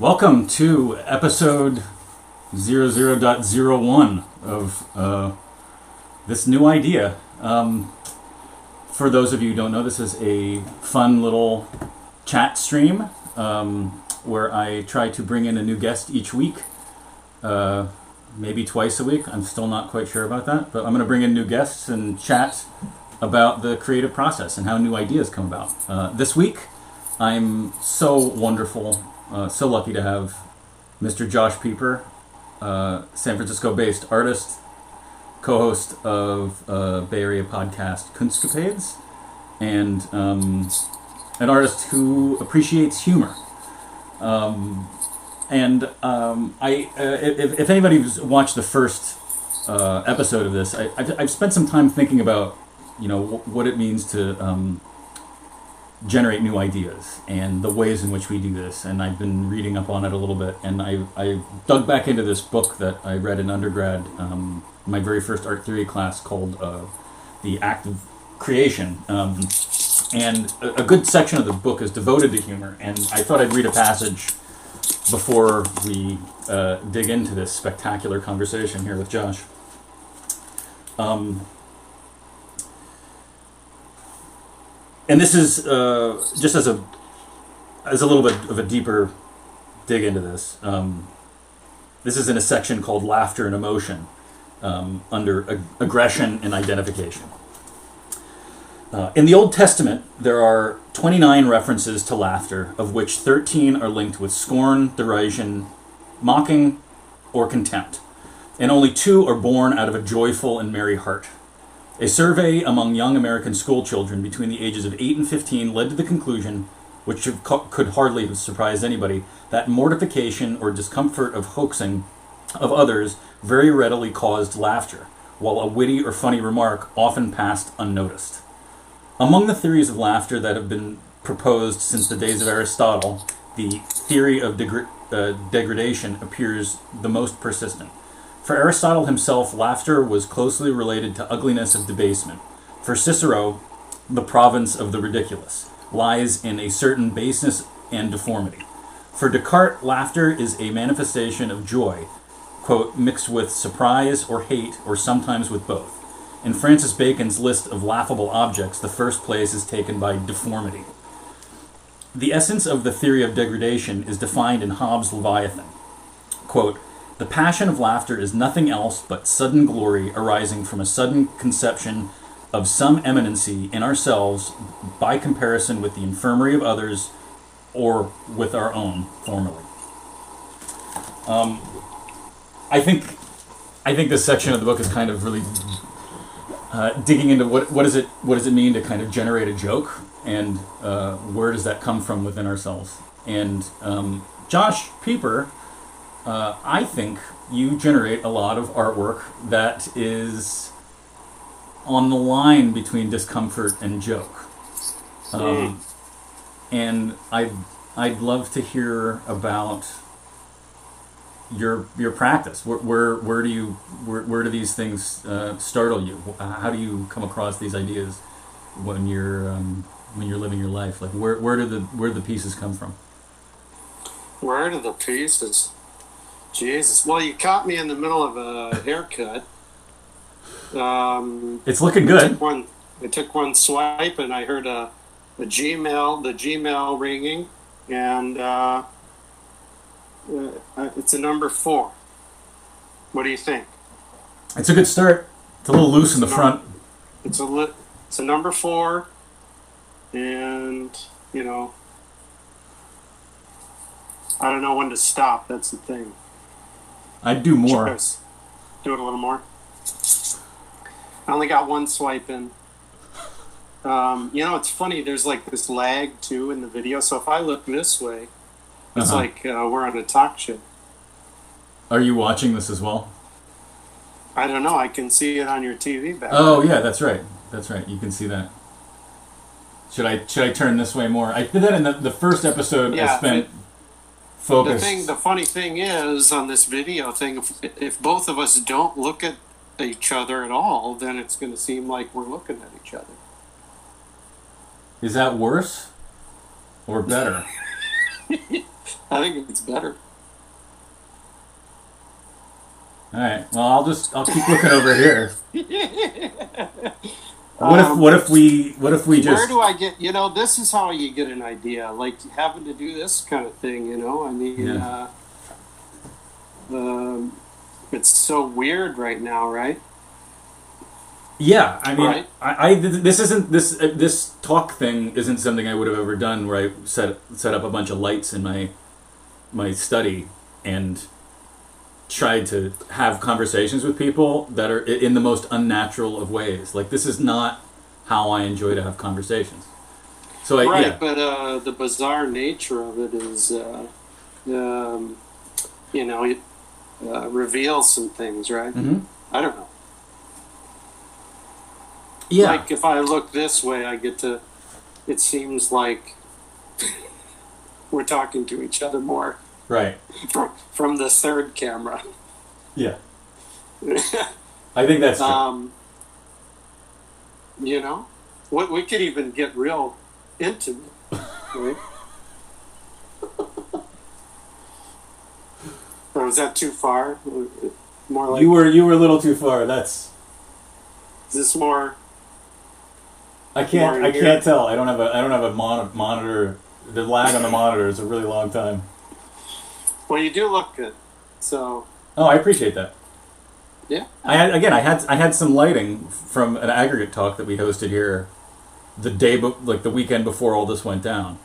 Welcome to episode 00.01 of this new idea. For those of you who don't know, this is a fun little chat stream where I try to bring in a new guest each week, maybe twice a week. I'm still not quite sure about that, but I'm going to bring in new guests and chat about the creative process and how new ideas come about. This week, I'm so wonderful, so lucky to have Mr. Josh Pieper, San Francisco-based artist, co-host of Bay Area podcast Kunstcapades, and an artist who appreciates humor. If anybody's watched the first episode of this, I've spent some time thinking about, what it means to generate new ideas and the ways in which we do this. And I've been reading up on it a little bit, and I dug back into this book that I read in undergrad, my very first art theory class, called The Act of Creation. And a good section of the book is devoted to humor, and I thought I'd read a passage before we dig into this spectacular conversation here with Josh. And this is just as a little bit of a deeper dig into this. This is in a section called Laughter and Emotion, under Aggression and Identification. In the Old Testament, there are 29 references to laughter, of which 13 are linked with scorn, derision, mocking, or contempt, and only 2 are born out of a joyful and merry heart. A survey among young American school children between the ages of 8 and 15 led to the conclusion, which could hardly have surprised anybody, that mortification or discomfort of hoaxing of others very readily caused laughter, while a witty or funny remark often passed unnoticed. Among the theories of laughter that have been proposed since the days of Aristotle, the theory of degradation appears the most persistent. For Aristotle himself, laughter was closely related to ugliness of debasement. For Cicero, the province of the ridiculous lies in a certain baseness and deformity. For Descartes, laughter is a manifestation of joy, quote, mixed with surprise or hate, or sometimes with both. In Francis Bacon's list of laughable objects, the first place is taken by deformity. The essence of the theory of degradation is defined in Hobbes' Leviathan. Quote, the passion of laughter is nothing else but sudden glory arising from a sudden conception of some eminency in ourselves by comparison with the infirmary of others or with our own formerly. I think this section of the book is kind of really digging into what does it mean to kind of generate a joke, and where does that come from within ourselves. And Josh Pieper, I think you generate a lot of artwork that is on the line between discomfort and joke. And I'd love to hear about your practice. Where do these things startle you? How do you come across these ideas when you're living your life? Like where do the pieces come from? Where do the pieces? Jesus. Well, you caught me in the middle of a haircut. It's looking good. I took one swipe and I heard the Gmail ringing, and it's a number 4. What do you think? It's a good start. It's a little loose in the front. It's a number 4, and I don't know when to stop. That's the thing. I'd do more. Do it a little more. I only got one swipe in. It's funny. There's like this lag too in the video. So if I look this way, it's like we're on a talk show. Are you watching this as well? I don't know. I can see it on your TV back. Oh yeah, that's right. That's right. You can see that. Should I turn this way more? I did that in the first episode. Yeah, I spent focused. The funny thing is on this video thing, if both of us don't look at each other at all, then it's going to seem like we're looking at each other. Is that worse or better? I think it's better. All right. Well, I'll keep looking over here. What if we Where just do I get? This is how you get an idea. Like having to do this kind of thing. I mean, Yeah. it's so weird right now, right? Yeah, I mean, Right. this talk thing isn't something I would have ever done where I set up a bunch of lights in my study and tried to have conversations with people that are in the most unnatural of ways. Like this is not how I enjoy to have conversations. So Right, yeah, but the bizarre nature of it is, it reveals some things, right? hmm I don't know. yeah, Like if I look this way, I get to. It seems like we're talking to each other more right, from the third camera. yeah. I think that's true. What we could even get real intimate, right? Or was that too far? More like You were a little too far. That's is this more? I can't More here? tell. I don't have a monitor. The lag on the monitor is a really long time. Well, you do look good, so Oh, I appreciate that. yeah. I had some lighting from an aggregate talk that we hosted here the weekend before all this went down,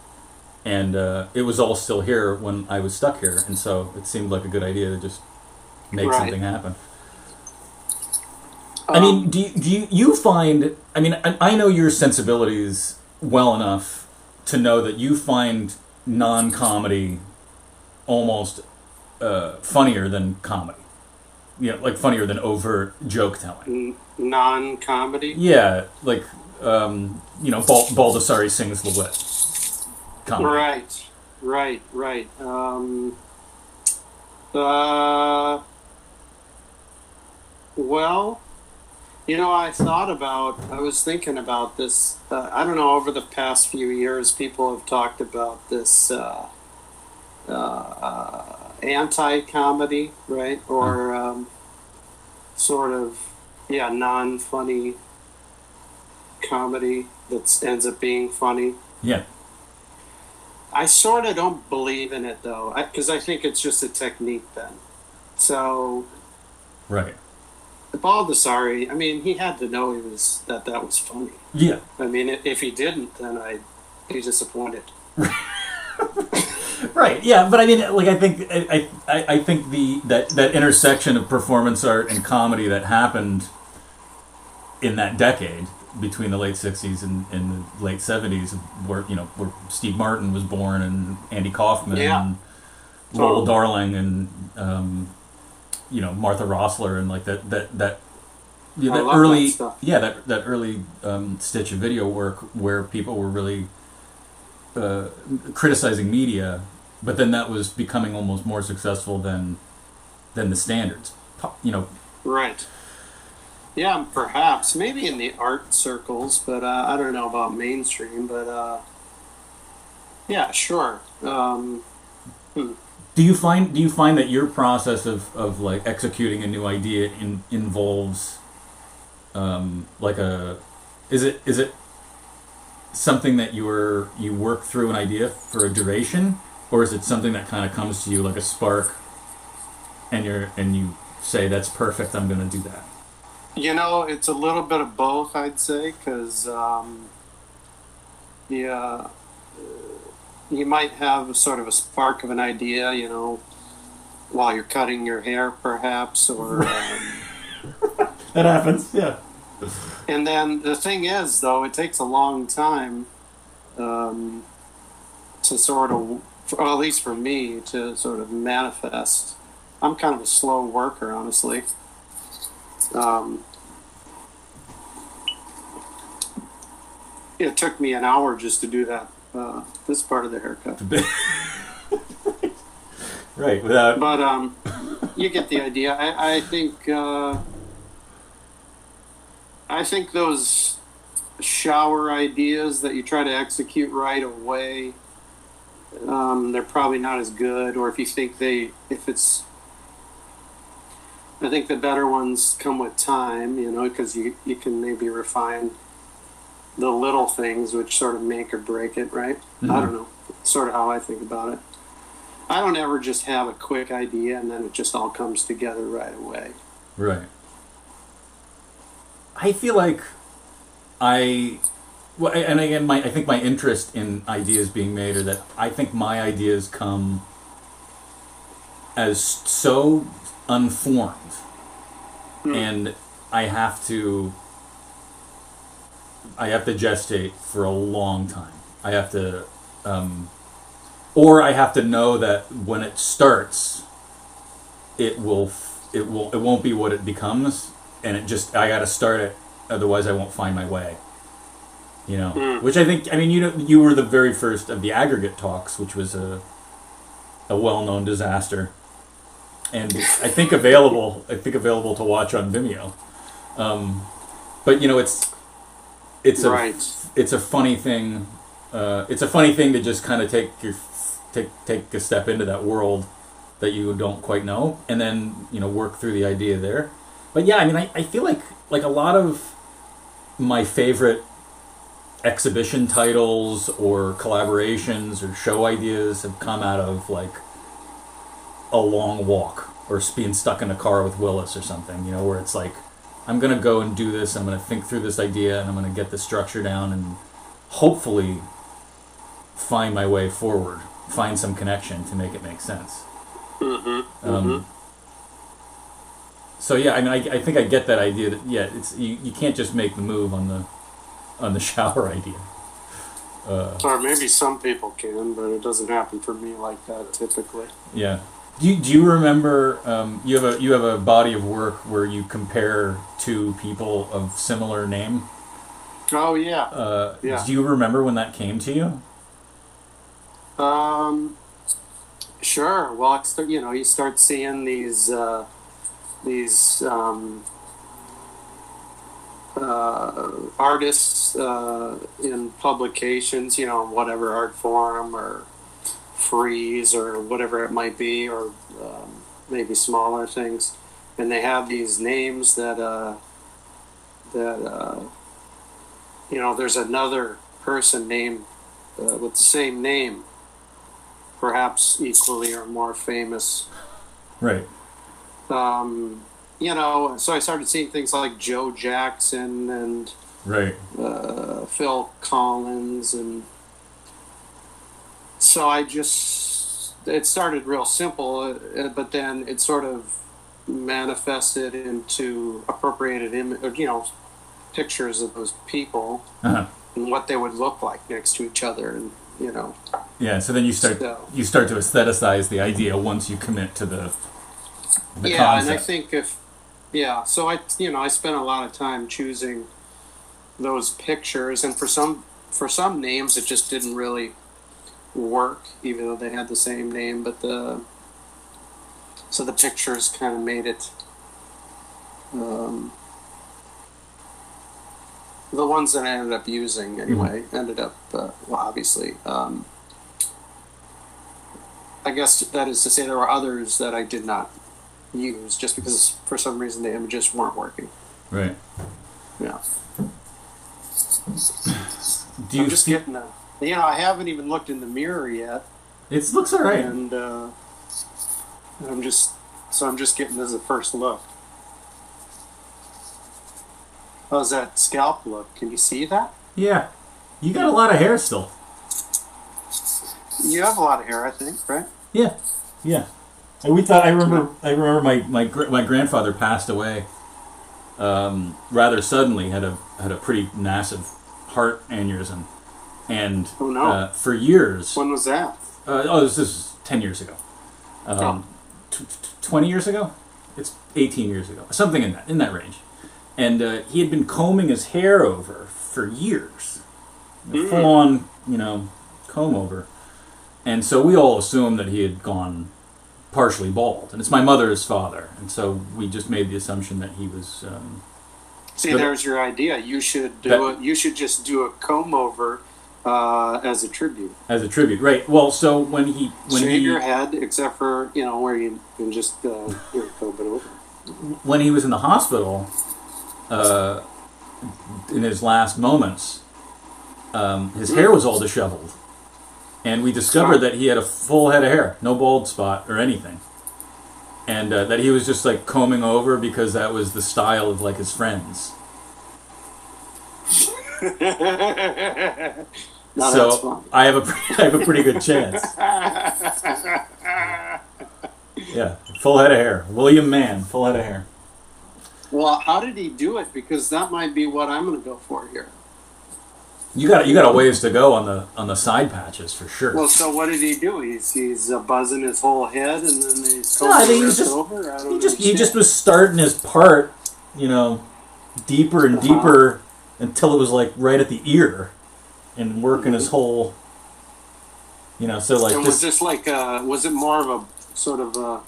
and it was all still here when I was stuck here, and so it seemed like a good idea to just make Right. something happen. I mean, do you find? I mean, I know your sensibilities well enough to know that you find non-comedy almost funnier than comedy. Like funnier than overt joke telling. Non-comedy. Yeah, like Baldessari sings the wit. Comedy. Right. Well, I was thinking about this. I don't know, over the past few years, people have talked about this anti-comedy, right? Or sort of, yeah, non-funny comedy that ends up being funny. Yeah. I sort of don't believe in it, though, because I think it's just a technique then. So, Right. Baldessari, I mean, he had to know that was funny. Yeah. I mean, if he didn't, then I'd be disappointed. Right. Yeah, but I mean, like, I think that intersection of performance art and comedy that happened in that decade between the late '60s and the late '70s, where Steve Martin was born and Andy Kaufman Yeah. and Lowell Totally. Darling and Martha Rossler and like that I love early that stuff. that early stitch of video work where people were really criticizing media, but then that was becoming almost more successful than the standards. Right. Yeah, perhaps. Maybe in the art circles, but I don't know about mainstream, but yeah, sure. Do you find that your process of like executing a new idea involves like is it something that you work through an idea for a duration, or is it something that kind of comes to you like a spark and you say that's perfect, I'm going to do that? It's a little bit of both, I'd say, because yeah, you might have sort of a spark of an idea, while you're cutting your hair, perhaps, or. That happens, yeah. And then the thing is, though, it takes a long time to sort of, or at least for me, to sort of manifest. I'm kind of a slow worker, honestly. It took me an hour just to do that, this part of the haircut. Right, without. But you get the idea. I think those shower ideas that you try to execute right away they're probably not as good, or if you think if it's, I think the better ones come with time, because you can maybe refine the little things which sort of make or break it, right? Mm-hmm. I don't know. It's sort of how I think about it. I don't ever just have a quick idea and then it just all comes together right away. Right. I feel like and again, I think my interest in ideas being made, or that I think my ideas come as so unformed, and I have to gestate for a long time. I have to, or I have to know that when it starts, it won't be what it becomes, and I got to start it, otherwise I won't find my way. Which I think, you were the very first of the aggregate talks, which was a well-known disaster, and I think available to watch on Vimeo. But it's a funny thing. It's a funny thing to just kind of take a step into that world that you don't quite know, and then work through the idea there. But yeah, I feel like a lot of my favorite exhibition titles or collaborations or show ideas have come out of like a long walk or being stuck in a car with Willis or something, where it's like, I'm going to go and do this, I'm going to think through this idea, and I'm going to get the structure down and hopefully find my way forward, find some connection to make it make sense. So yeah, I think I get that idea that, yeah, it's you can't just make the move on the shower idea. Or maybe some people can, but it doesn't happen for me like that typically. Yeah. Do you remember? You have a body of work where you compare two people of similar name. Oh yeah. Yeah. Do you remember when that came to you? Sure. Well, you start seeing these artists in publications, whatever, Art Forum or Freeze or whatever it might be, or maybe smaller things, and they have these names that there's another person named with the same name, perhaps equally or more famous. Right. So I started seeing things like Joe Jackson and right. Phil Collins, and so it started real simple, but then it sort of manifested into appropriated pictures of those people and what they would look like next to each other, and Yeah, so then you start to aestheticize the idea once you commit to the yeah, concept. And I think so I spent a lot of time choosing those pictures, and for some names it just didn't really work, even though they had the same name, but the pictures kind of made it. The ones that I ended up using anyway ended up obviously. I guess that is to say there were others that I did not use just because for some reason the images weren't working. Right. Yeah. I'm just getting I haven't even looked in the mirror yet. It looks all right. And I'm just getting this as a first look. How's that scalp look? Can you see that? Yeah. You got a lot of hair still. You have a lot of hair, I think, right? Yeah. Yeah. And I remember my grandfather passed away rather suddenly, had a pretty massive heart aneurysm. And oh, no. For years. When was that? This is 10 years ago. 20 years ago? It's 18 years ago. Something in that range. And he had been combing his hair over for years. Full on, comb over. And so we all assumed that he had gone partially bald. And it's my mother's father. And so we just made the assumption that he was... See, there's your idea. You should do it. You should just do a comb over as a tribute. As a tribute, right? Well, so when Shave your head, except for where you can just go a bit over. when he was in the hospital, in his last moments, his hair was all disheveled, and we discovered that he had a full head of hair, no bald spot or anything, and that he was just like combing over because that was the style of like his friends. No, So I have a pretty good chance. Yeah, full head of hair. William Mann, full head of hair. Well, how did he do it? Because that might be what I'm going to go for here. You got a ways to go on the side patches for sure. Well, so what did he do? He's buzzing his whole head, and then he's No, I think he just was starting his part, deeper and deeper until it was like right at the ear, and working his whole, so like. And was this like was it more of a sort of a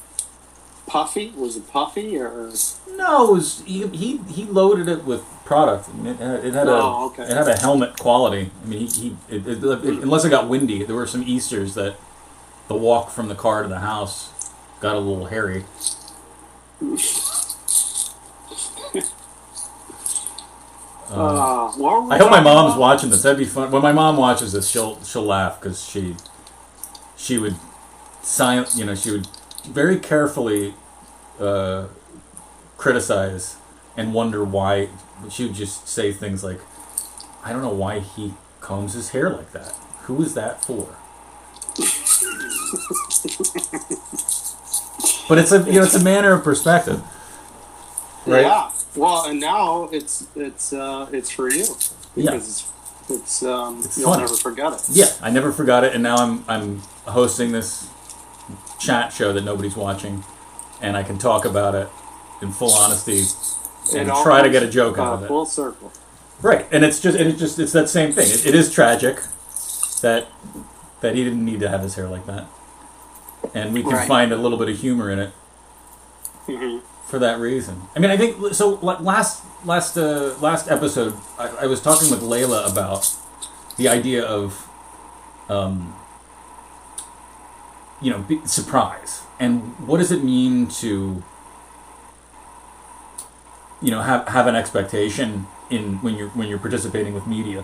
puffy? Was it puffy or? No, it was he loaded it with product. It had a helmet quality. I mean, unless it got windy, there were some Easters that the walk from the car to the house got a little hairy. I hope my mom's watching this. That'd be fun. When my mom watches this, she'll laugh because she would she would very carefully criticize and wonder why. She would just say things like, "I don't know why he combs his hair like that. Who is that for?" But it's a matter of perspective, right? Yeah. Well, and now it's for you because it's you'll fun. never forget it. Yeah, I never forgot it, and now I'm hosting this chat show that nobody's watching, and I can talk about it in full honesty and try to get a joke out of it. Full circle. Right, and it's that same thing. It is tragic that he didn't need to have his hair like that, and we can find a little bit of humor in it. Mm-hmm. For that reason. I mean, I think so. Last episode, I was talking with Layla about the idea of, surprise, and what does it mean to, have an expectation in when you're participating with media.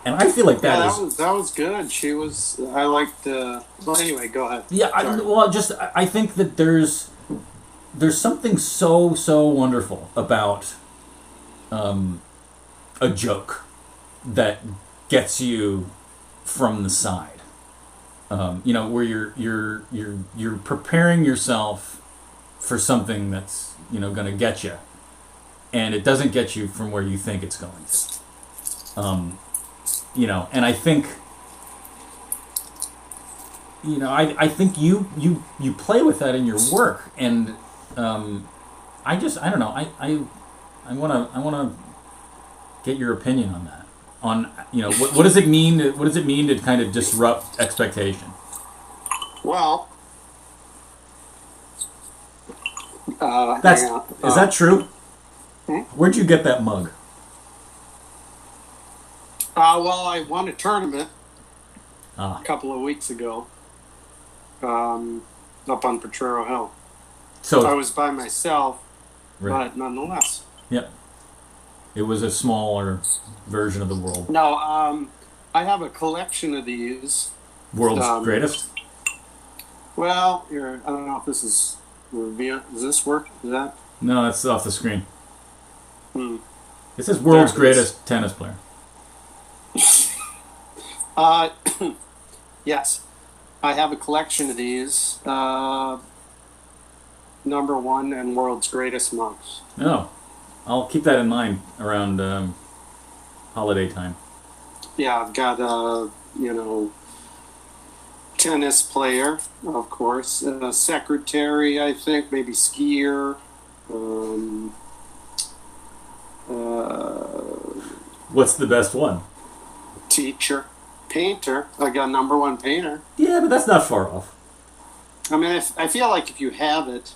And I feel like that was good. She was. I liked. Well, anyway, go ahead. Yeah. I think that there's something so wonderful about a joke that gets you from the side. Where you're preparing yourself for something that's going to get you, and it doesn't get you from where you think it's going to. And I think. I think you play with that in your work, and I don't know. I wanna get your opinion on that. On what does it mean? What does it mean to kind of disrupt expectation? Well, is that true? Where'd you get that mug? Well, I won a tournament a couple of weeks ago. Up on Potrero Hill. So I was by myself, but nonetheless. Yep. It was a smaller version of the world. No, I have a collection of these. World's greatest? Well, I don't know if this is review. Does this work? Is that? No, it's off the screen. It says world's greatest tennis player. Yes. I have a collection of these. Number one and world's greatest mugs. Oh. I'll keep that in mind around holiday time. Yeah, I've got tennis player, of course, secretary, I think, maybe skier. What's the best one? Teacher, painter. I got number one painter. Yeah, but that's not far off. I mean, I feel like if you have it,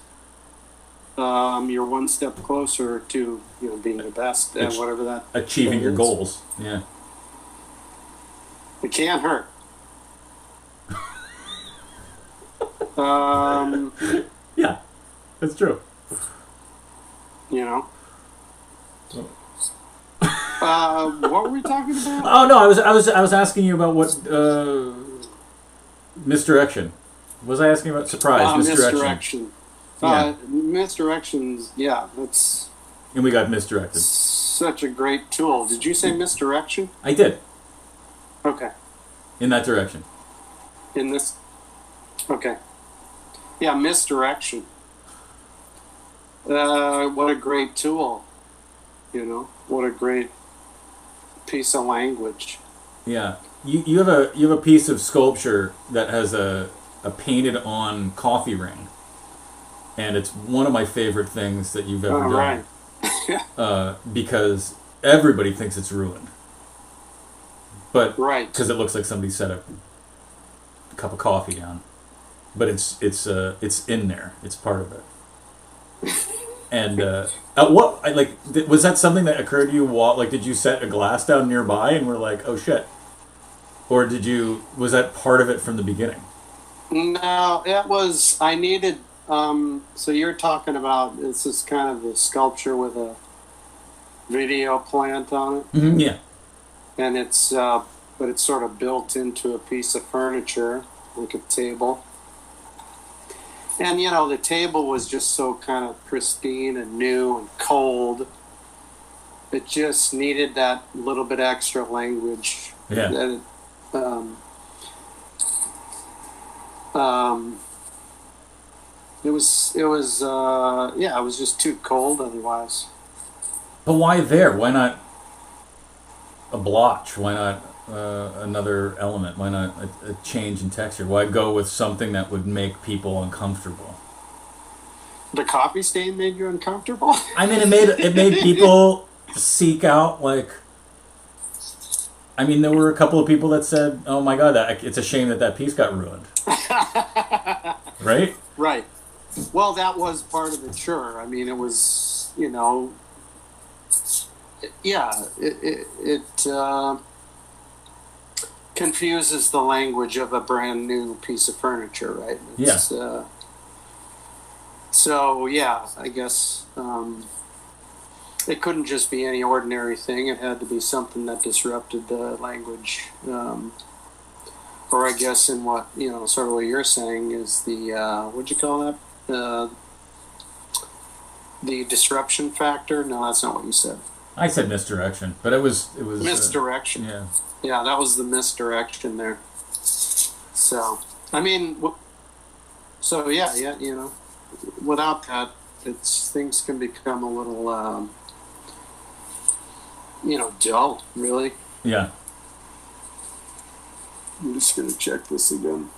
you're one step closer to being the best at whatever that achieving your goals. Yeah. It can't hurt. Um, Yeah, that's true. you know. What were we talking about? Oh no, I was asking you about what misdirection. Was I asking about surprise misdirection? Misdirection. Yeah. Misdirections. Yeah, that's And we got misdirected. such a great tool. Did you say misdirection? I did Okay. in that direction. In this. Okay. Yeah, misdirection. What a great tool. You know, what a great piece of language. Yeah, you have a piece of sculpture that has a painted on coffee ring, and it's one of my favorite things that you've ever done. Right. Because everybody thinks it's ruined, but Right. because it looks like somebody set a cup of coffee down, but it's in there. It's part of it. And was that something that occurred to you? Did you set a glass down nearby and were like, oh shit, or was that part of it from the beginning? No, it was. I needed. So you're talking about this is kind of a sculpture with a video plant on it, Mm-hmm, yeah. and but it's sort of built into a piece of furniture, like a table. And the table was just so kind of pristine and new and cold. It just needed that little bit extra language. Yeah. That it was just too cold otherwise. But why there? Why not a blotch? Why not another element? Why not a change in texture? Why go with something that would make people uncomfortable? The coffee stain made you uncomfortable? I mean, it made people seek out there were a couple of people that said, "Oh my God, it's a shame that piece got ruined." Right? Right. Well, that was part of it, sure. I mean, it was, it confuses the language of a brand new piece of furniture, right? So, yeah, I guess it couldn't just be any ordinary thing. It had to be something that disrupted the language. Or I guess in what, sort of what you're saying is the, what'd you call that? The disruption factor? No, that's not what you said. I said misdirection, but it was misdirection. Yeah, that was the misdirection there. So, I mean, without that, things can become a little, dull, really. Yeah. I'm just going to check this again.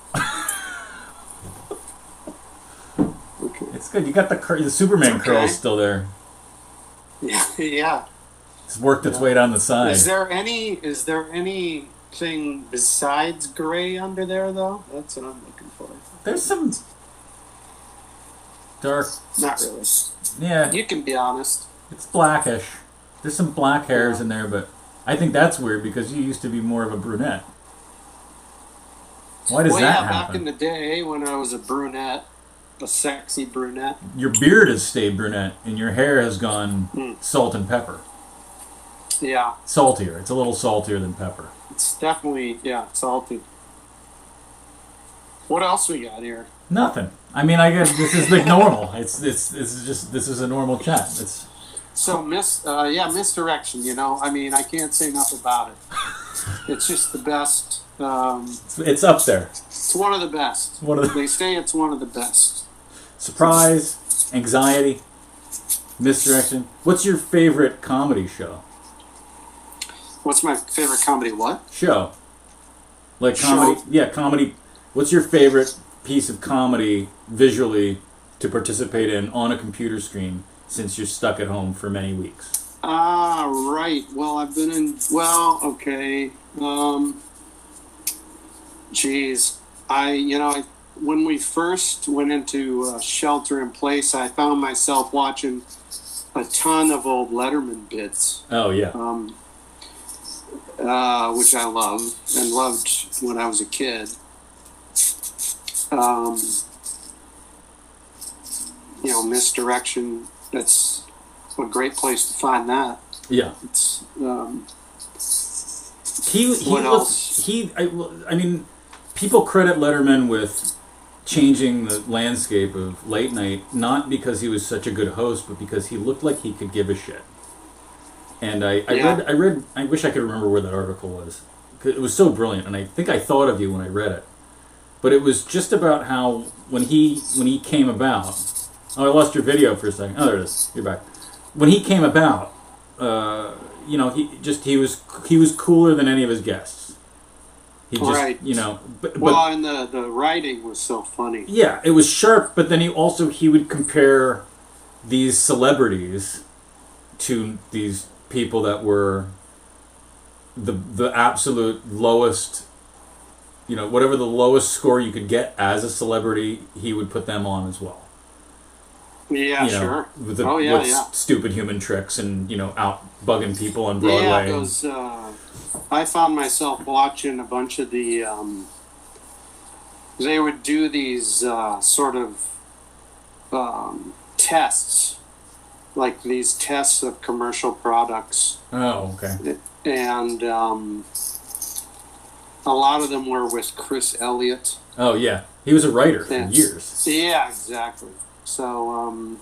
Okay. It's good. You got the Superman curls still there. Yeah. It's worked its way down the side. Is there anything besides gray under there, though? That's what I'm looking for. There's some dark. Not really. Yeah. You can be honest. It's blackish. There's some black hairs in there, but I think that's weird because you used to be more of a brunette. Why does that happen? Back in the day when I was a brunette, a sexy brunette. Your beard has stayed brunette, and your hair has gone salt and pepper. Yeah. Saltier. It's a little saltier than pepper. It's definitely, salty. What else we got here? Nothing. I mean, I guess this is like normal. This is a normal chat. So misdirection. I mean, I can't say enough about it. It's just the best. It's up there. It's one of the best. They say it's one of the best. Surprise, anxiety, misdirection. What's your favorite comedy show? What's my favorite comedy what? Show. Like comedy. Show? Yeah, comedy. What's your favorite piece of comedy visually to participate in on a computer screen since you're stuck at home for many weeks? Right. Well, I've been in... Well, okay. When we first went into shelter in place, I found myself watching a ton of old Letterman bits. Oh, yeah. which I love and loved when I was a kid. Misdirection. That's a great place to find that. Yeah. It's, what else? I mean, people credit Letterman with changing the landscape of late night, not because he was such a good host, but because he looked like he could give a shit. And I read. I wish I could remember where that article was. It was so brilliant, and I think I thought of you when I read it. But it was just about how when he came about. Oh, I lost your video for a second. Oh, there it is. You're back. When he came about, he was cooler than any of his guests. He just, right. And the writing was so funny. Yeah, it was sharp, but then he would compare these celebrities to these people that were the absolute lowest, whatever the lowest score you could get as a celebrity, he would put them on as well. Yeah, sure. With stupid human tricks and, out bugging people on Broadway. Yeah, I found myself watching a bunch of the, they would do these sort of tests, like these tests of commercial products. Oh, okay. And a lot of them were with Chris Elliott. Oh, yeah. He was a writer for years. Yeah, exactly. So,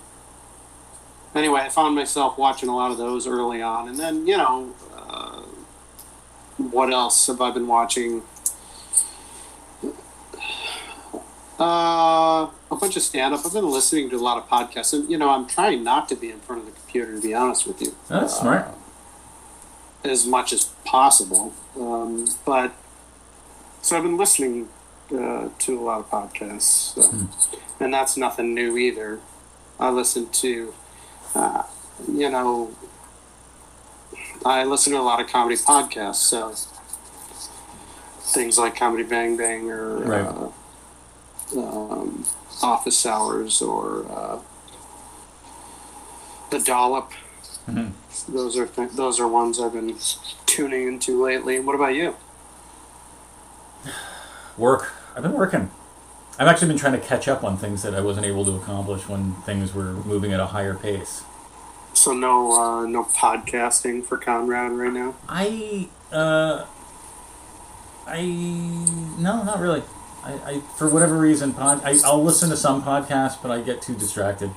anyway, I found myself watching a lot of those early on. And then, what else have I been watching? A bunch of stand-up. I've been listening to a lot of podcasts. And, I'm trying not to be in front of the computer, to be honest with you. That's smart. As much as possible. So I've been listening to a lot of podcasts. And that's nothing new either. I listen to, I listen to a lot of comedy podcasts, so things like Comedy Bang Bang or Office Hours or The Dollop. Mm-hmm. Those are ones I've been tuning into lately. What about you? Work. I've been working. I've actually been trying to catch up on things that I wasn't able to accomplish when things were moving at a higher pace. So no podcasting for Conrad right now? No, not really. I for whatever reason, I'll listen to some podcasts, but I get too distracted.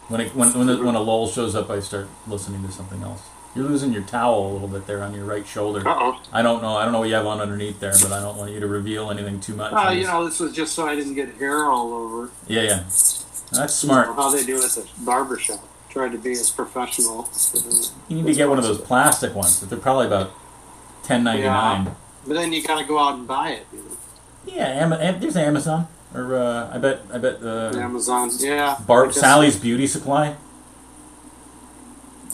When a lull shows up, I start listening to something else. You're losing your towel a little bit there on your right shoulder. Uh-oh. I don't know what you have on underneath there, but I don't want you to reveal anything too much. This was just so I didn't get hair all over. Yeah. That's smart. How they do it at the barbershop. Tried to be as professional. You need to get one of those plastic ones. They're probably about $10.99. Yeah, but then you got to go out and buy it. Yeah, there's Amazon, or I bet Amazon. Yeah. Sally's Beauty Supply.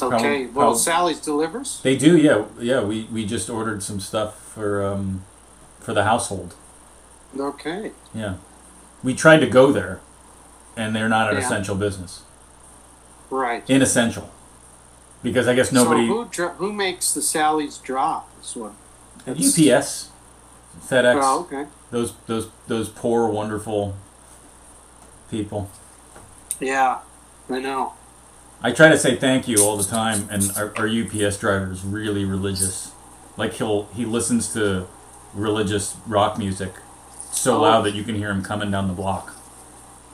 Okay. Well, Sally's delivers. They do. Yeah. We just ordered some stuff for the household. Okay. Yeah. We tried to go there, and they're not an essential business. Right. Inessential. Because I guess nobody. So who makes the Sally's drop? UPS, FedEx. Oh, okay. Those poor, wonderful people. Yeah, I know. I try to say thank you all the time, and our UPS driver is really religious. Like he listens to religious rock music so loud that you can hear him coming down the block.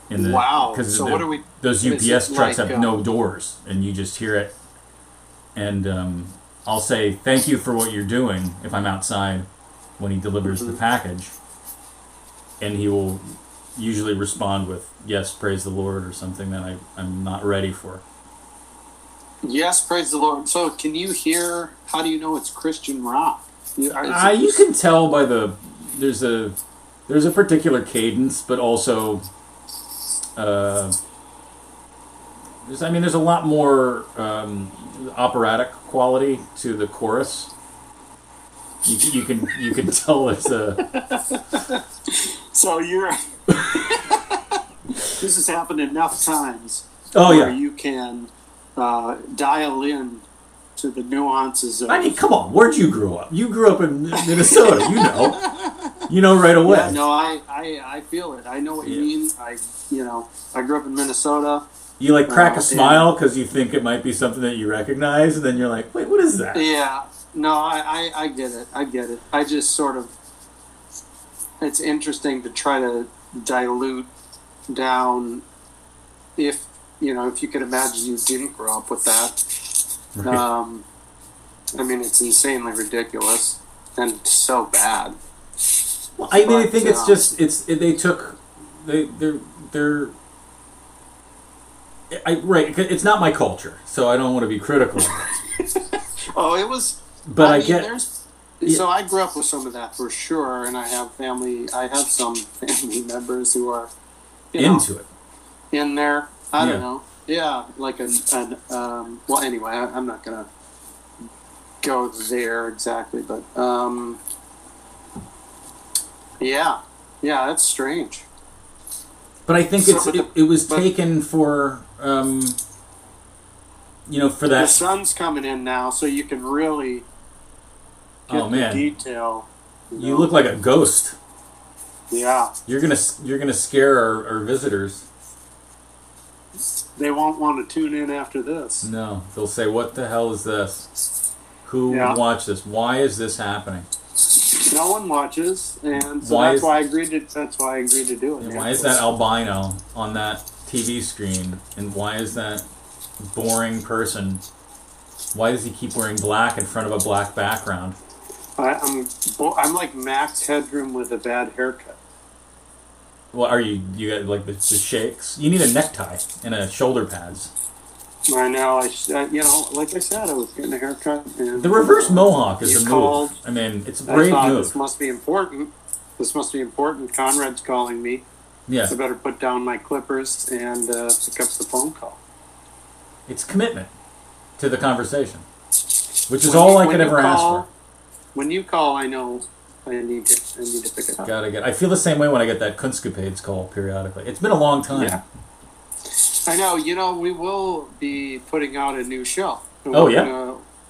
Wow! Because what are we? Those UPS trucks have no doors, and you just hear it. And I'll say thank you for what you're doing if I'm outside when he delivers the package, and he will usually respond with "Yes, praise the Lord" or something that I'm not ready for. Yes, praise the Lord. So, can you hear? How do you know it's Christian rock? You can tell by there's a particular cadence, but also there's a lot more operatic quality to the chorus. You can tell it's a. So you're. This has happened enough times. Oh yeah. You can dial in to the nuances of. I mean, come on, where'd you grow up? You grew up in Minnesota, you know right away. Yeah, no, I feel it. I know what you mean. I grew up in Minnesota. You like crack a smile because you think it might be something that you recognize, and then you're like, wait, what is that? Yeah, no, I get it. I get it. I just sort of, it's interesting to try to dilute down if you could imagine you didn't grow up with that. Right. I mean, it's insanely ridiculous and so bad. Well, I mean, I think it's just right. It's not my culture, so I don't want to be critical of it. Oh, it was. But I get. So I grew up with some of that for sure, and I have some family members who are into it. In there. I don't know. Yeah, like well, anyway, I'm not gonna go there exactly, but yeah, that's strange. But I think it was taken for for that. The sun's coming in now, so you can really get the detail. You look like a ghost. Yeah. You're gonna scare our visitors. They won't want to tune in after this. No, they'll say, "What the hell is this? Who would watch this? Why is this happening?" No one watches, and so that's why I agreed to do it. And why is that albino on that TV screen? And why is that boring person? Why does he keep wearing black in front of a black background? I'm like Max Headroom with a bad haircut. Well, are you got like the shakes? You need a necktie and a shoulder pads. I know. Like I said, I was getting a haircut. And, the reverse mohawk is a move. I mean, it's a brave move. This must be important. Conrad's calling me. Yeah. I better put down my clippers and pick up the phone call. It's commitment to the conversation, which is all I could ever ask for. When you call, I know I need to pick it up. I feel the same way when I get that Kunstgepades call periodically. It's been a long time. Yeah. I know. We will be putting out a new show. Oh,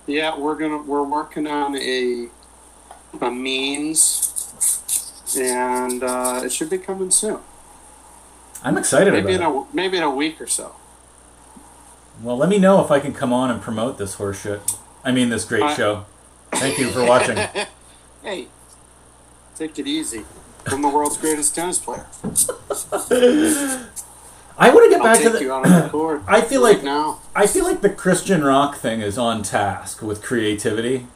yeah. We're working on a means, and it should be coming soon. I'm excited about it. Maybe in a week or so. Well, let me know if I can come on and promote this horse shit. I mean, this great show. Thank you for watching. Hey, take it easy. I'm the world's greatest tennis player. I want to get back to the. You out on the court I feel like the Christian rock thing is on task with creativity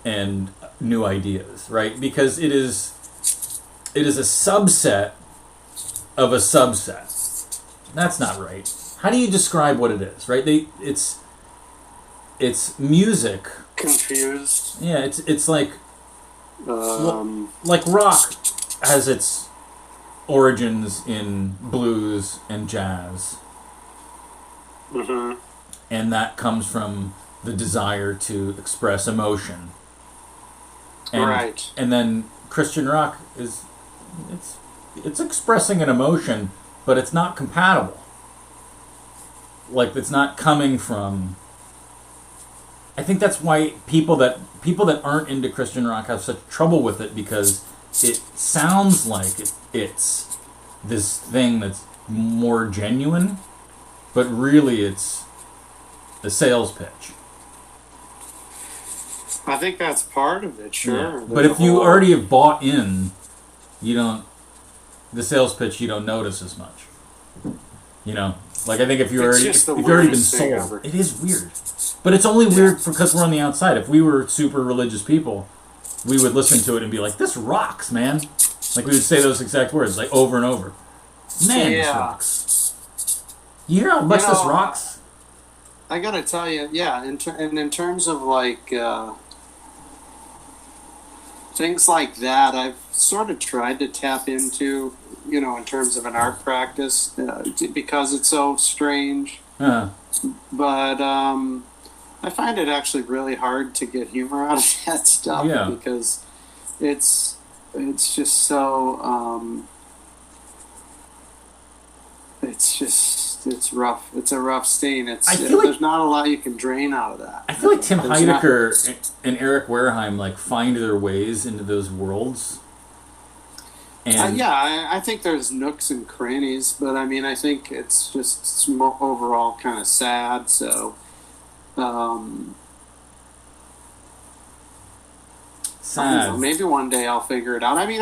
and new ideas, right? Because it is a subset of a subset. That's not right. How do you describe what it is, right? It's music. Confused. Yeah, it's like like rock has its origins in blues and jazz. Mm-hmm. And that comes from the desire to express emotion. And, right. And then Christian rock it's expressing an emotion, but it's not compatible. Like, it's not coming from. I think that's why people that aren't into Christian rock have such trouble with it, because it sounds like it's this thing that's more genuine, but really it's a sales pitch. I think that's part of it, sure. Yeah. But if you already have bought in, the sales pitch you don't notice as much. Like, I think if you've already been sold, it is weird. But it's only weird because we're on the outside. If we were super religious people, we would listen to it and be like, "This rocks, man!" Like, we would say those exact words, like, over and over. Man, this rocks. You hear how much this rocks? I gotta tell you, yeah. In terms of like things like that, I've sort of tried to tap into, in terms of an art practice, because it's so strange. But I find it actually really hard to get humor out of that stuff, because it's just so it's just it's rough. It's a rough stain. There's not a lot you can drain out of that. I feel like Tim Heidecker and Eric Wareheim like find their ways into those worlds. And I think there's nooks and crannies, but I mean, I think it's just overall kind of sad. So, sad. Maybe one day I'll figure it out. I mean,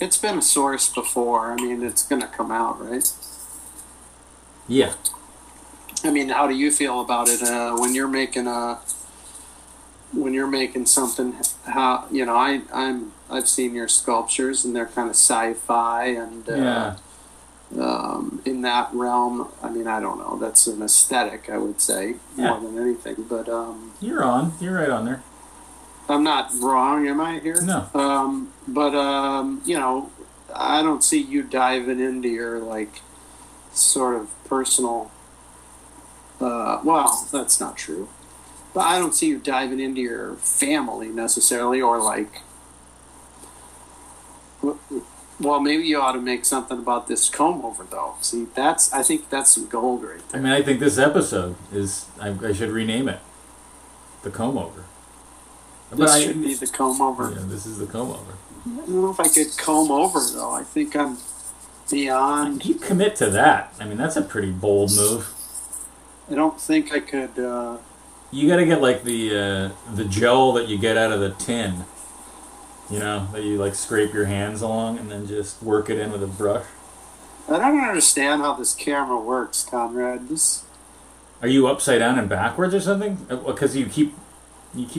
it's been a source before. I mean, it's going to come out, right? Yeah. I mean, how do you feel about it when you're making something? How I've seen your sculptures and they're kind of sci-fi and in that realm. I mean, I don't know. That's an aesthetic, I would say, more than anything. But you're right on there. I'm not wrong, am I here? No. But I don't see you diving into your like sort of personal. Well, that's not true. But I don't see you diving into your family necessarily, or like. Well, maybe you ought to make something about this comb over, though. See, I think that's some gold right there. I mean, I think this episode is. I should rename it, the comb over. This should be the comb over. Yeah, this is the comb over. I don't know if I could comb over, though. I think I'm beyond. You commit to that. I mean, that's a pretty bold move. I don't think I could. You got to get like the gel that you get out of the tin. You know, that you like scrape your hands along and then just work it in with a brush. I don't understand how this camera works, Conrad. Are you upside down and backwards or something? Because you keep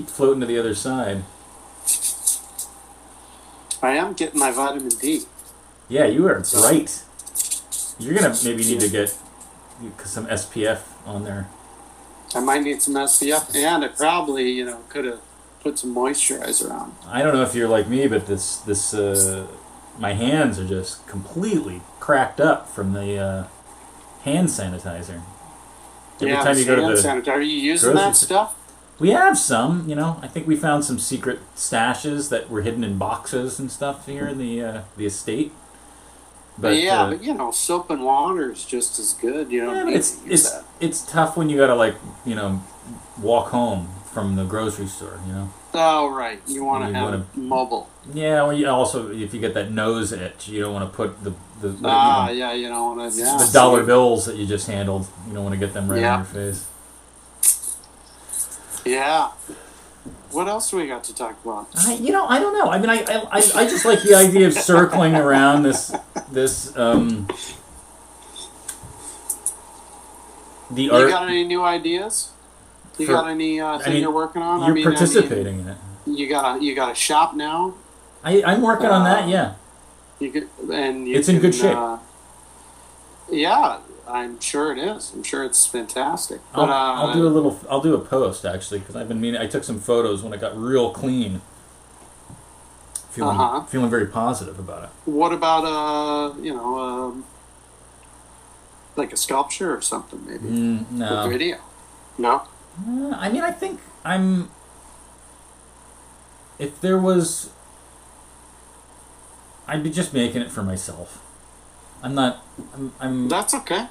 floating to the other side. I am getting my vitamin D. Yeah, you are right. You're gonna maybe need to get some SPF on there. I might need some SPF, and I probably could have put some moisturizer on. I don't know if you're like me, but this my hands are just completely cracked up from the hand sanitizer. Every time you go to the sanitizer. Are you using that stuff? We have some, I think we found some secret stashes that were hidden in boxes and stuff here in the estate. But soap and water is just as good. It's tough when you gotta walk home from the grocery store. Oh right, you want to have it mobile. Yeah, well, also if you get that nose itch, you don't want to put the you don't want to. Yeah, the dollar bills that you just handled. You don't want to get them right in your face. Yeah. What else do we got to talk about? I don't know. I mean, I just like the idea of circling around this. You got any new ideas? You got any you're working on? You're participating in it. You got a shop now? I'm working on that. Yeah. It's in good shape. Yeah. I'm sure it is. I'm sure it's fantastic. But, I'll do a post actually because I've been meaning. I took some photos when it got real clean. Feeling very positive about it. What about like a sculpture or something maybe? No. A video? No. I mean, I think I'm. If there was, I'd be just making it for myself. I'm not. I'm. That's okay.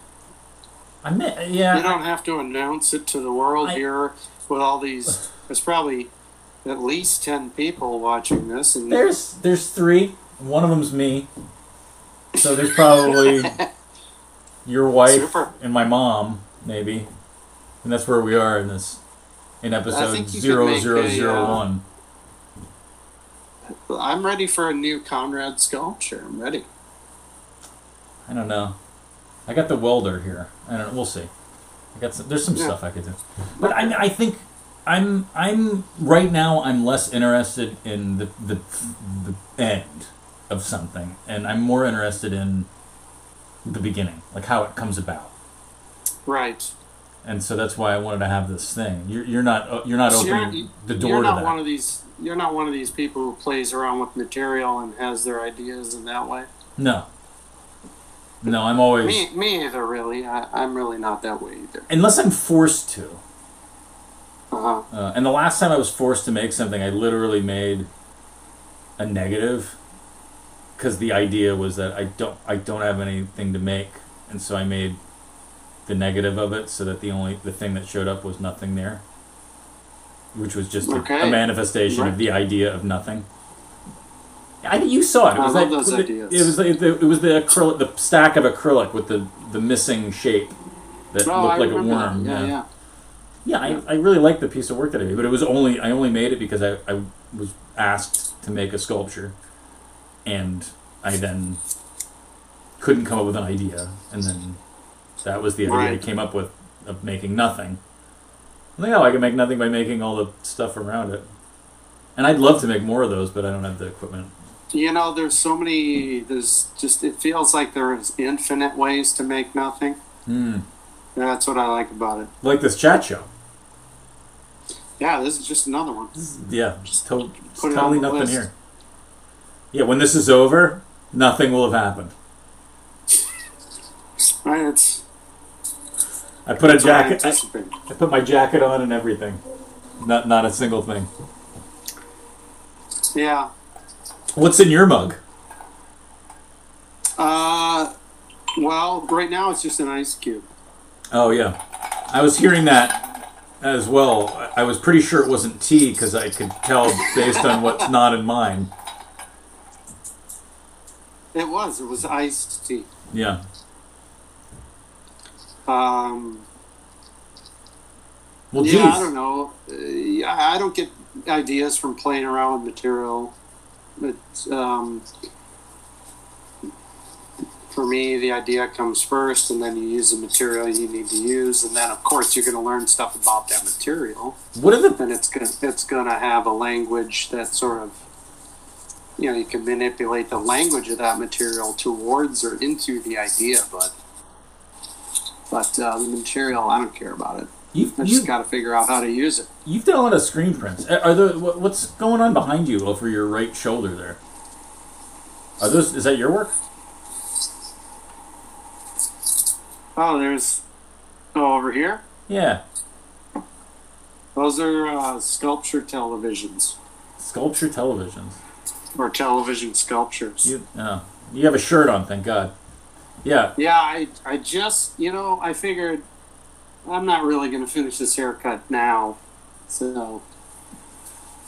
Yeah. You don't have to announce it to the world here with all these. There's probably at least 10 people watching this, and there's 3. One of them's me. So there's probably your wife and my mom, maybe, and that's where we are in episode 0001. I'm ready for a new Conrad sculpture. I'm ready. I don't know. I got the welder here. I don't know. We'll see. There's some stuff I could do, but I think I'm right now. I'm less interested in the end of something, and I'm more interested in the beginning, like how it comes about. Right. And so that's why I wanted to have this thing. You're not opening the door you're not to that. One of these. You're not one of these people who plays around with material and has their ideas in that way. No, I'm always... Me either, really. I'm really not that way either. Unless I'm forced to. Uh-huh. And the last time I was forced to make something, I literally made a negative because the idea was that I don't have anything to make and so I made the negative of it so that the thing that showed up was nothing there, which was just a manifestation of the idea of nothing. You saw it. It was I love those ideas. It was the acrylic, the stack of acrylic with the missing shape that looked like a worm. Yeah, I really liked the piece of work that I made, but I only made it because I was asked to make a sculpture, and I then couldn't come up with an idea, and then that was the idea I came up with of making nothing. I'm like, I can make nothing by making all the stuff around it. And I'd love to make more of those, but I don't have the equipment. There's so many, it feels like there's infinite ways to make nothing. That's what I like about it. Like this chat show. Yeah, this is just another one. Just totally nothing list. Here. Yeah, when this is over, nothing will have happened. Right, I put a jacket. I put my jacket on and everything. Not a single thing. Yeah. What's in your mug? Well, right now it's just an ice cube. Oh yeah, I was hearing that as well. I was pretty sure it wasn't tea because I could tell based on what's not in mine. It was iced tea. Yeah. Well, geez. I don't know. I don't get ideas from playing around with material. But for me, the idea comes first, and then you use the material you need to use, and then of course you're going to learn stuff about that material. And it's gonna have a language that sort of, you can manipulate the language of that material towards or into the idea, but the material, I don't care about it. I just got to figure out how to use it. You've done a lot of screen prints. What's going on behind you over your right shoulder there? Is that your work? Over here? Yeah. Those are sculpture televisions. Sculpture televisions? Or television sculptures. You have a shirt on, thank God. Yeah. Yeah, I just, I figured I'm not really going to finish this haircut now, so.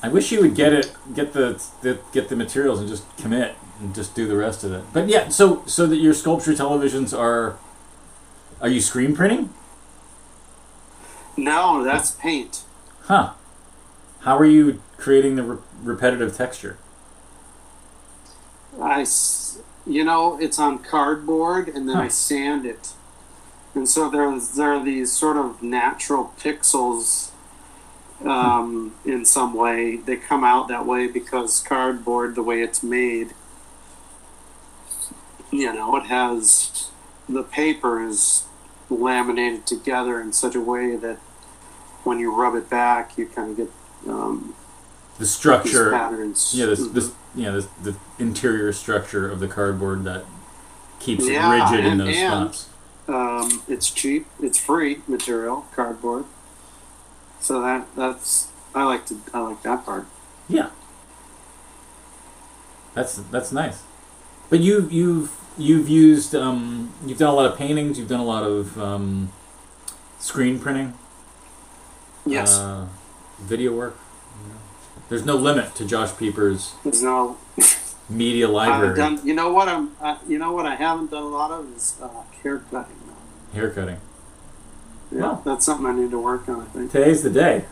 I wish you would get the materials and just commit and just do the rest of it. But yeah, so that your sculpture televisions are you screen printing? No, that's paint. Huh. How are you creating the repetitive texture? It's on cardboard, and then I sand it. And so there are these sort of natural pixels in some way. They come out that way because cardboard, the way it's made, it has, the paper is laminated together in such a way that when you rub it back, you kind of get the structure, these patterns. Yeah, the interior structure of the cardboard that keeps it rigid in those spots. It's cheap. It's free material, cardboard. So that's I like that part. Yeah, that's nice. But you've used you've done a lot of paintings. You've done a lot of screen printing. Yes. Video work. There's no limit to Josh Pieper's. There's no media library. You know what I haven't done a lot of is hair cutting. Hair cutting. Yeah, well, that's something I need to work on, I think. Today's the day.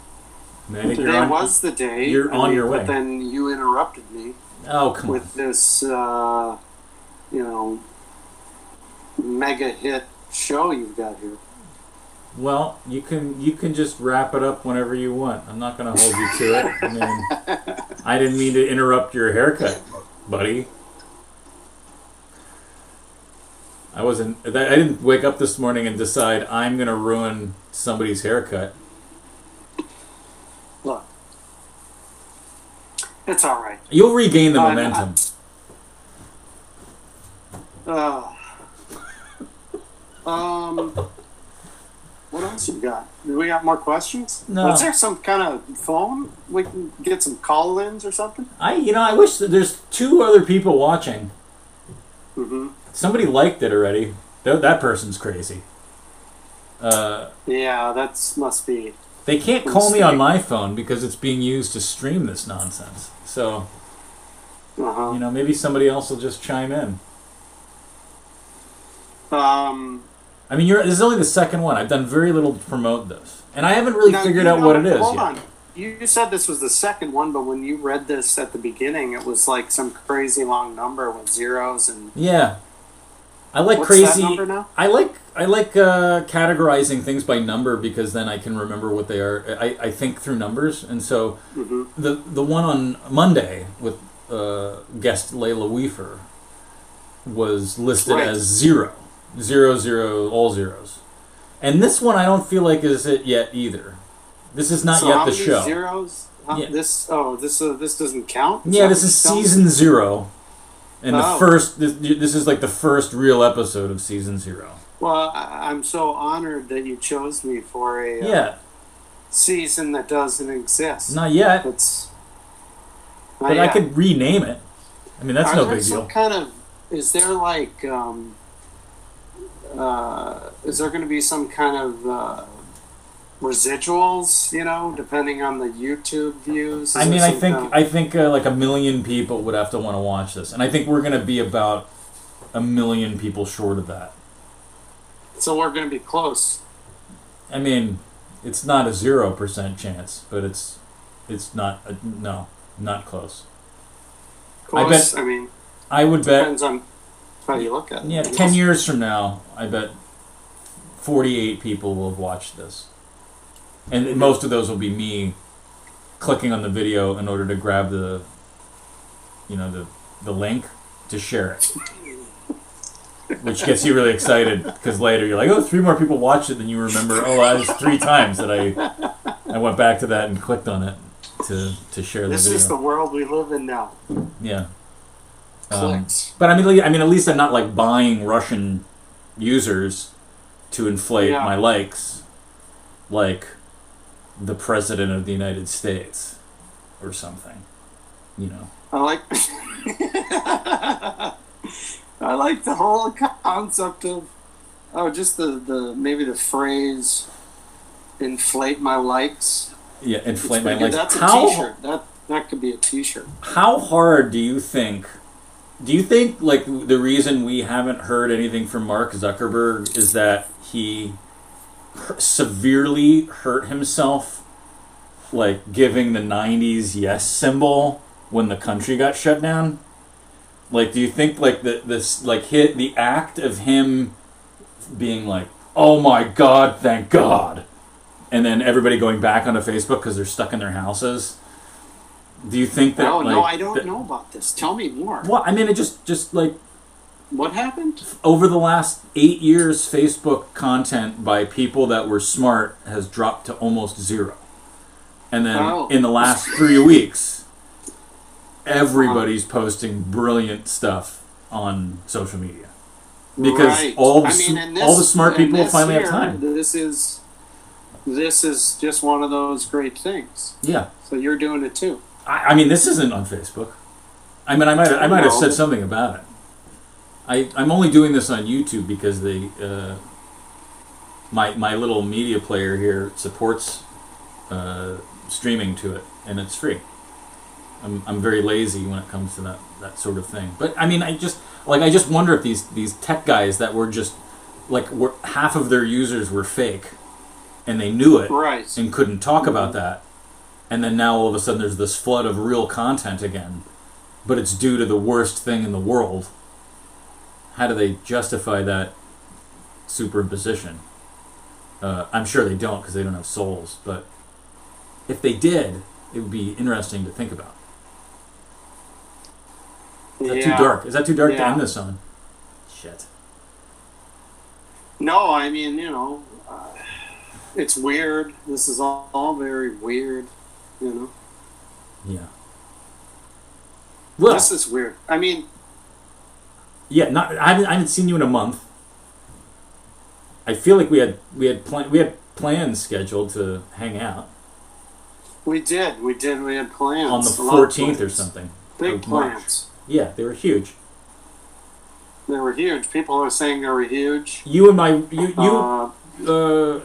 Today was the day. You're on your way. But then you interrupted me. Oh, come on. With this, mega hit show you've got here. Well, you can just wrap it up whenever you want. I'm not going to hold you to it. I mean, I didn't mean to interrupt your haircut, buddy. I didn't wake up this morning and decide I'm going to ruin somebody's haircut. Look, it's all right. You'll regain the momentum. What else you got? Do we got more questions? No. Is there some kind of phone we can get some call-ins or something? I wish that there's 2 other people watching. Mm-hmm. Somebody liked it already. That person's crazy. Yeah, that must be. They can't call me on my phone because it's being used to stream this nonsense. So, maybe somebody else will just chime in. I mean, this is only the second one. I've done very little to promote this. And I haven't really figured out what it is hold yet. on. You said this was the second one, but when you read this at the beginning, it was like some crazy long number with zeros and... Yeah. I like What's crazy... that number now? I like categorizing things by number because then I can remember what they are. I think through numbers. And so the one on Monday with guest Layla Weaver was listed as 0. 0, 0, all zeros. And this one I don't feel like is it yet either. This is not yet the show. Zeros? Yeah. This doesn't count? Yeah, this is season 0. And this is like the first real episode of season 0. Well, I'm so honored that you chose me for a season that doesn't exist. Not yet. But I could rename it. I mean, that's no big deal. Is there like, is there going to be some kind of residuals, depending on the YouTube views? I mean, I think like 1 million people would have to want to watch this. And I think we're going to be about 1 million people short of that. So we're going to be close. I mean, it's not a 0% chance, but it's not not close. Close. I would bet. Depends on how you look at it. Yeah, 10 years from now, I bet 48 people will have watched this, and most of those will be me clicking on the video in order to grab the link to share it. Which gets you really excited because later you're like, 3 more people watched it than you remember. That was 3 times that I went back to that and clicked on it to share the video. This is the world we live in now. Yeah. Clicks. But I mean, at least I'm not like buying Russian users to inflate my likes, like the President of the United States or something. I like the whole concept of just the maybe the phrase inflate my likes. Yeah, inflate my likes. That's a t-shirt. That could be a t-shirt. How hard do you think like the reason we haven't heard anything from Mark Zuckerberg is that he severely hurt himself like giving the 90s yes symbol when the country got shut down? Like, do you think like the act of him being like, "Oh my God, thank God," and then everybody going back onto Facebook because they're stuck in their houses? Do you think that? No, I don't know about this. Tell me more. Well, I mean, it just like what happened over the last 8 years. Facebook content by people that were smart has dropped to almost 0, and then in the last 3 weeks, everybody's posting brilliant stuff on social media because all the smart people finally have time. This is just one of those great things. Yeah. So you're doing it too. I mean, this isn't on Facebook. I mean, I might have said something about it. I'm only doing this on YouTube because my little media player here supports streaming to it, and it's free. I'm very lazy when it comes to that sort of thing. But I mean, I just wonder if these tech guys that were just like half of their users were fake, and they knew it, right, and couldn't talk about that, and then now all of a sudden there's this flood of real content again, but it's due to the worst thing in the world. How do they justify that superimposition? I'm sure they don't because they don't have souls, but if they did, it would be interesting to think about. Is that too dark? Is that too dark to end this on? Shit. No, I mean, it's weird. This is all very weird, Yeah. Well, this is weird. I mean... Yeah, I haven't seen you in a month. I feel like we had plans scheduled to hang out. We did. We had plans. On the 14th or something. Big plans. Yeah, they were huge. They were huge. People are saying they were huge. You and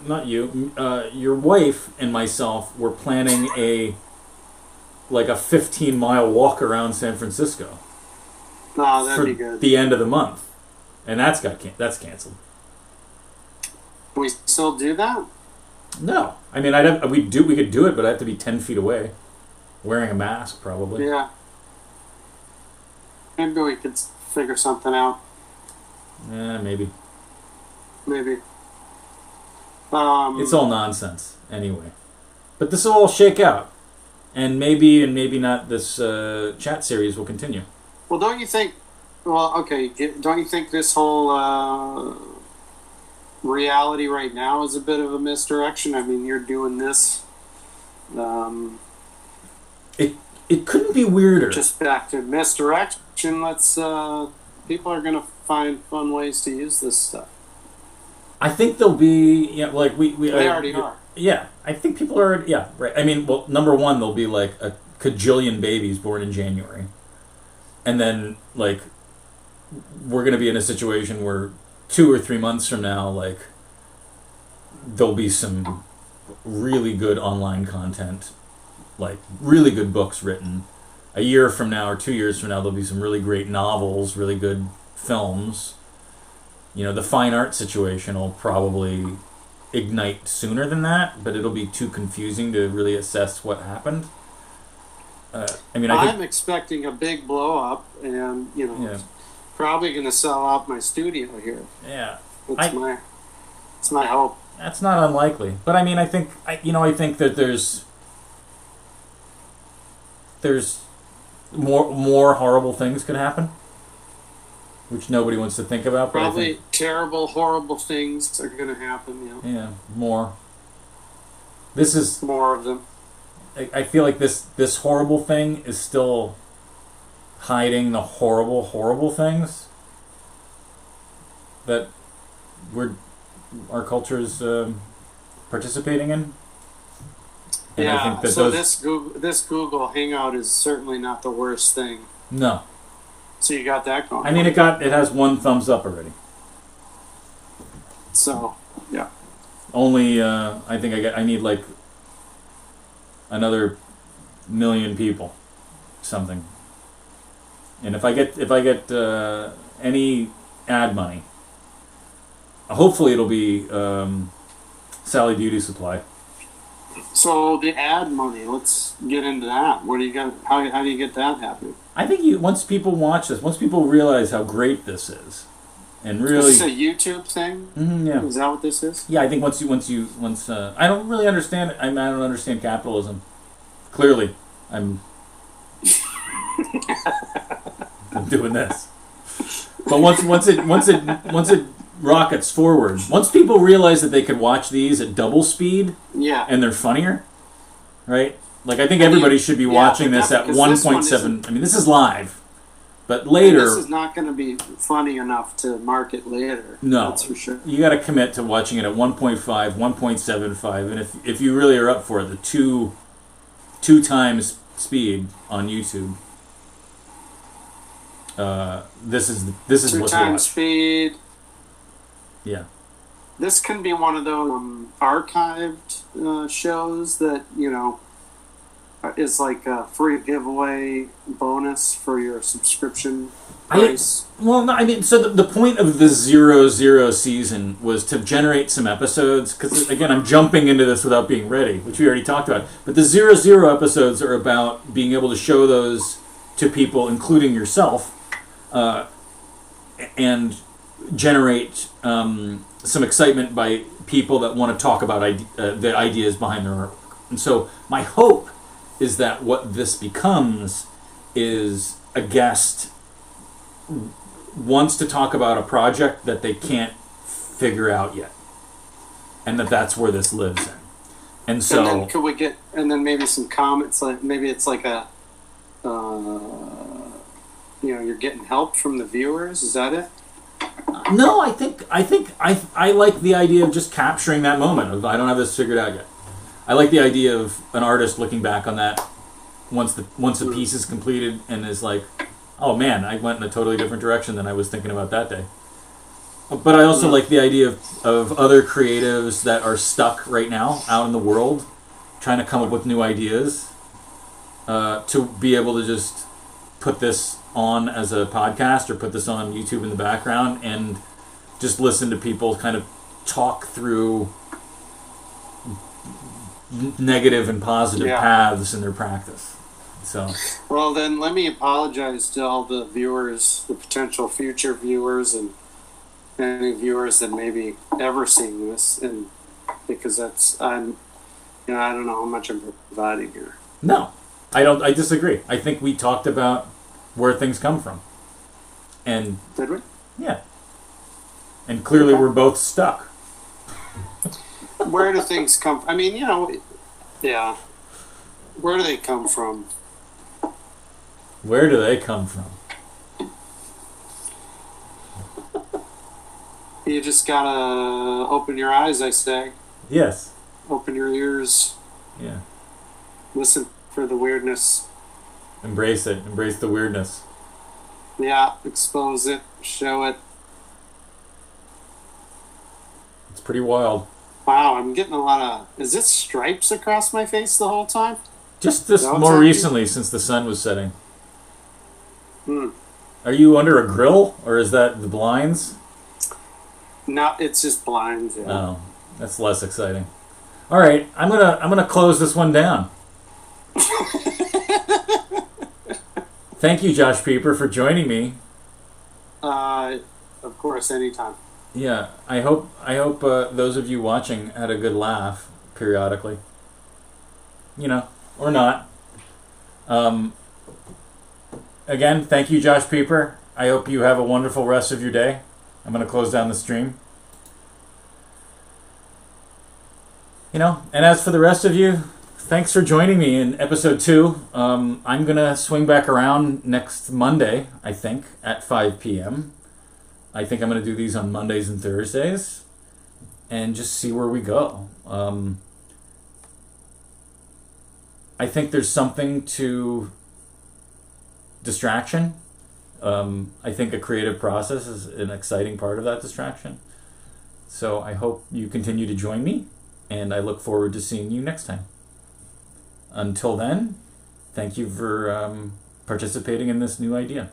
not you, your wife and myself were planning a 15-mile walk around San Francisco. No, that'd for be good. the end of the month, and that's canceled. We still do that? No, I mean we could do it, but I have to be 10 feet away, wearing a mask probably. Yeah. Maybe we could figure something out. Maybe. Maybe. It's all nonsense anyway, but this will all shake out, and maybe not. This chat series will continue. Well, don't you think? Well, okay. Don't you think this whole reality right now is a bit of a misdirection? I mean, you're doing this. It couldn't be weirder. Just back to misdirection. Let's. People are going to find fun ways to use this stuff. I think there'll be They already are. Yeah, I think people are. Yeah, right. I mean, well, number one, there'll be like a cajillion babies born in January, and then we're going to be in a situation where 2 or 3 months from now, there'll be some really good online content, really good books written. A year from now or 2 years from now, there'll be some really great novels, really good films. The fine art situation will probably ignite sooner than that, but it'll be too confusing to really assess what happened. I'm expecting a big blow up, and probably going to sell out my studio here. Yeah, it's my hope. That's not unlikely, but I mean, I think that there's more horrible things could happen, which nobody wants to think about. But probably terrible, horrible things are going to happen. Yeah, more. This is more of them. I feel like this horrible thing is still hiding the horrible things that our culture is participating in. And yeah, I think that so this Google Hangout is certainly not the worst thing. No. So you got that going. I mean, it has 1 thumbs up already. So, yeah. Only I think I need another million people, something. And if I get any ad money, hopefully it'll be Sally Beauty Supply. So the ad money, let's get into that. What do you got? How do you get that happening? I think once people watch this, once people realize how great this is, and really, is this a YouTube thing? Mm-hmm, yeah. Is that what this is? Yeah, I think once I don't really understand it. I don't understand capitalism. Clearly, I'm doing this. But once it rockets forward, once people realize that they could watch these at double speed, yeah, and they're funnier, right? I think everybody should be watching this at 1.7. I mean, this is live, but later this is not going to be funny enough to market later. No, that's for sure. You got to commit to watching it at 1.5, 1.75, and if you really are up for it, the two times speed on YouTube. This is what's 2 times speed. Yeah. This can be one of those archived shows that is like a free giveaway bonus for your subscription price. So the point of the 00 season was to generate some episodes, because again, I'm jumping into this without being ready, which we already talked about. But the 00 episodes are about being able to show those to people, including yourself, and generate some excitement by people that want to talk about the ideas behind their work. And so my hope is that what this becomes is a guest wants to talk about a project that they can't figure out yet, and that's where this lives in. And so, and then could we get, and then maybe some comments, like maybe it's like a, you're getting help from the viewers. Is that it? No, I think I like the idea of just capturing that moment of I don't have this figured out yet. I like the idea of an artist looking back on that once the piece is completed and is like, oh man, I went in a totally different direction than I was thinking about that day. But I also like the idea of other creatives that are stuck right now out in the world trying to come up with new ideas to be able to just put this on as a podcast or put this on YouTube in the background and just listen to people kind of talk through negative and positive paths in their practice. So, well, then let me apologize to all the viewers, the potential future viewers, and any viewers that may be ever seeing this, and because I don't know how much I'm providing here. No, I don't. I disagree. I think we talked about where things come from, and did we? Yeah, and clearly we're both stuck. Where do things come? I mean, yeah. Where do they come from? Where do they come from? You just gotta open your eyes, I say. Yes. Open your ears. Yeah. Listen for the weirdness. Embrace it. Embrace the weirdness. Yeah. Expose it. Show it. It's pretty wild. Wow, I'm getting a lot of... Is it stripes across my face the whole time? Just this more recently, since the sun was setting. Hmm. Are you under a grill, or is that the blinds? No, it's just blinds. Yeah. Oh, that's less exciting. All right, I'm gonna close this one down. Thank you, Josh Pieper, for joining me. Of course, anytime. Yeah, I hope those of you watching had a good laugh periodically. Or not. Again, thank you, Josh Pieper. I hope you have a wonderful rest of your day. I'm going to close down the stream. And as for the rest of you, thanks for joining me in episode 2. I'm going to swing back around next Monday, I think, at 5 p.m. I think I'm going to do these on Mondays and Thursdays and just see where we go. I think there's something to distraction. I think a creative process is an exciting part of that distraction. So I hope you continue to join me, and I look forward to seeing you next time. Until then, thank you for participating in this new idea.